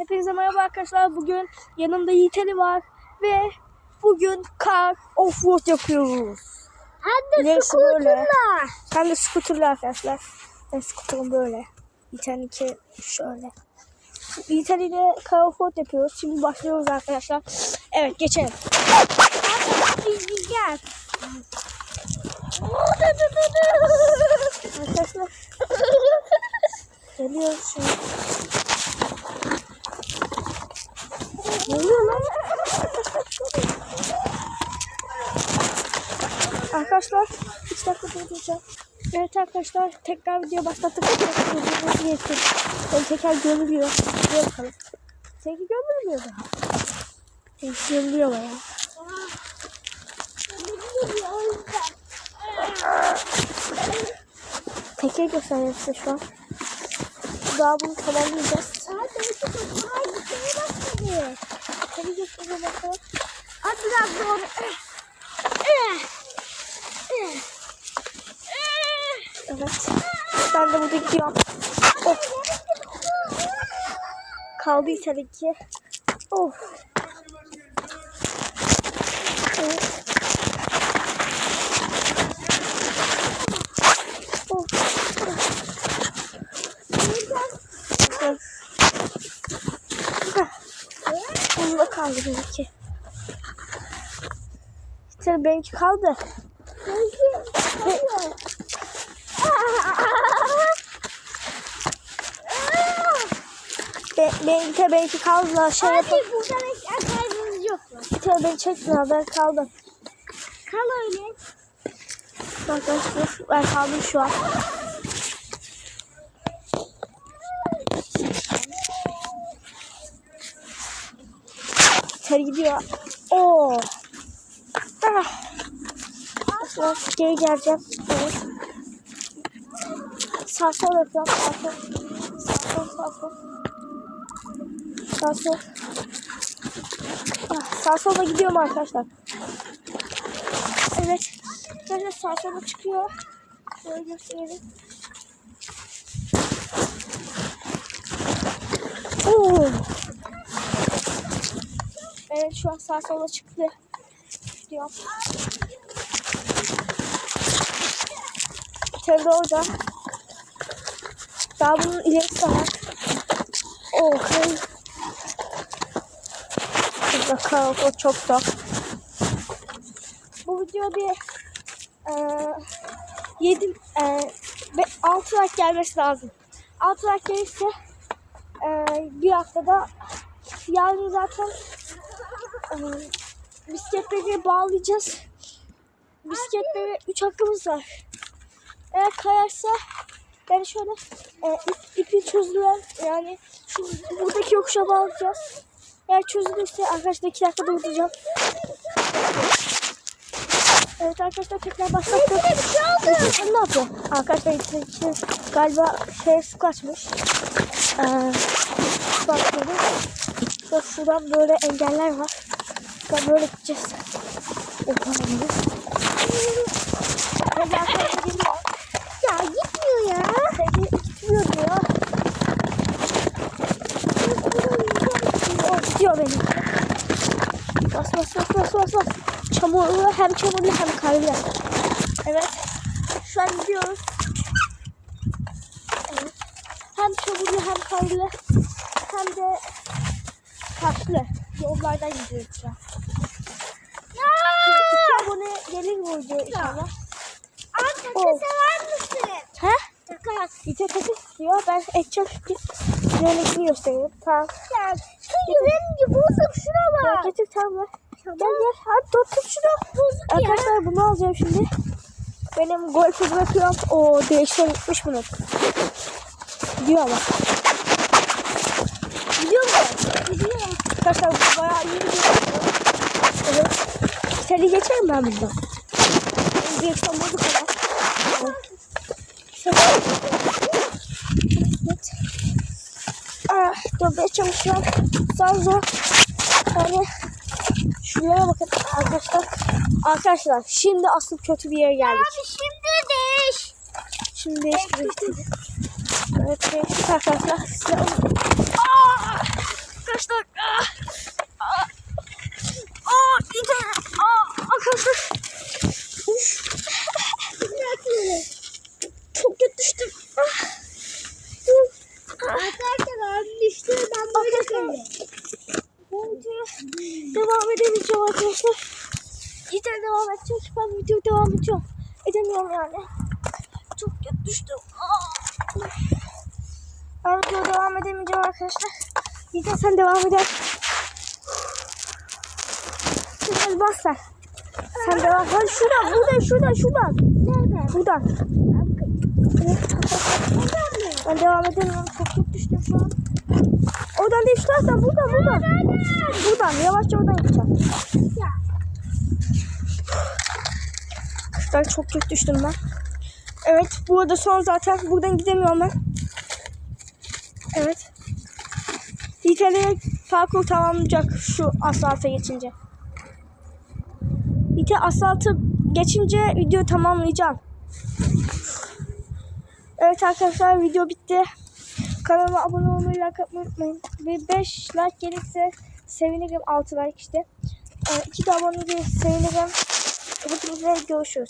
Hepinize merhaba arkadaşlar. Bugün yanımda Yiğit Ali var ve bugün kar offroad yapıyoruz. Hem de skuterla. Hem de skuterla arkadaşlar. Ben skuterim böyle. Yiğit Ali şöyle. Yiğit Ali ile kar offroad yapıyoruz. Şimdi başlıyoruz arkadaşlar. Evet, geçelim. Gel. Arkadaşlar geliyoruz şimdi. Ne oluyor lan? Arkadaşlar 3 dakika durduracağım. Evet arkadaşlar, tekrar video başlattık. Tekrar görülüyor. Şuraya bakalım. Tekrar görülmüyor daha. Tekrar görülüyor bayağı. Tekrar göstereyim size şu an. Daha bunu tamamlayacağız. Hadi göstereyim bakalım. Hadi biraz doğru. Evet. Ben de burada gidiyorum. Oh. Kaldı içeriki. Oh. Evet. Oh. Bunu da kaldı benimki. İşte benimki kaldı. Belki kaldı. Şey yapalım. Burada bekler kaybımız yok mu? Beni çekmiyor. Ben kaldım. Kal öyle. Arkadaşlar ben kaldım şu an. İçeri gidiyor. Oo. Ah. Arkadaşlar geri geleceğim. Evet. Sağ sol yapıyorum. Sağ sol. Sağ sol. Sağ sol. Ah, sağ sola gidiyorum arkadaşlar. Evet. Arkadaşlar sağ sola çıkıyor. Böyle gösterelim. Oo. Evet, şu an sağ sola çıktı. Gidiyorum. İçeride orada. Daha bunun ilerisi var. Oh. Burada karaoke çok zor. Bu video bir 6 like gelmesi lazım. 6 like gelirse bir haftada, yani zaten bisikletleri bağlayacağız. Bisikletlere 3 hakkımız var. Eğer kayarsa yani şöyle ipi çözülen, yani şu buradaki yokuşa bağlayacağız. Eğer çözülürse arkadaşlar 2 dakika durduracağım. Evet arkadaşlar, tekrar başlattım. Ne yapıyor? Arkadaşlar içine galiba su kaçmış. Bakıyorum. Şuradan böyle engeller var. Şuradan böyle gideceğiz. Hadi arkadaşlar geliyor. Ya gitmiyor ya. Gitmiyor ya. Gidiyor benim. Bas. Çamurlu, hem çamurlu hem karlı. Evet. Şu an gidiyoruz. Evet. Hem çamurlu hem karlı hem de taşlı yollardan gidiyoruz şu an. Ya. 2 abone gelir bu video inşallah. Abi takas sever misin? He? Takas. İte takas diyor. Ben ekeceğim şimdi. Yönetimi göstereyim. Tamam. Ya şu benim gibi bozuk şuna bak. Getir tamam. Gel. Hadi tut şunu. Bozuk ya. Arkadaşlar bunu alacağım şimdi. Benim golfü bırakıyorum. O direksiyon gitmiş bunun. Gidiyor ama. Gidiyor mu? Gidiyor. Arkadaşlar bu bayağı iyi gidiyor. Evet. Seni geçerim ben bundan. Benim direksiyon bozuk ama. Evet. Dönmeye çalışıyorum. Zor. Yani şuraya bakın arkadaşlar. Arkadaşlar şimdi asıl kötü bir yere geldik. Abi şimdi değiş. Şimdi değiştirdik. Evet, değiştik arkadaşlar. Bu videoya devam edemeyeceğim arkadaşlar. Cidden devam edecek. Ben video devam ediyorum. Edemiyorum yani. Çok kötü düştüm. Ben video devam edemeyeceğim arkadaşlar. Cidden sen devam eder. Biraz bas sen. Sen devam. Hadi şuradan. Nerede? Buradan. Ben devam edemiyorum. Çok kötü düştüm şu an. Oradan değil şu taraftan. Buradan. Buradan. Yavaşça oradan gideceğim. Arkadaşlar çok kötü düştüm ben. Evet. Bu arada son zaten. Buradan gidemiyorum ben. Evet. İtalya parkur tamamlayacak şu asfalta geçince. İtalya asfaltı geçince video tamamlayacağım. Evet arkadaşlar video bitti. Kanalıma abone olmayı, like atmayı unutmayın. Ve 5 like gelirse sevinirim. 6 like işte. 2 de abone olmayı sevinirim. Hepinize görüşürüz.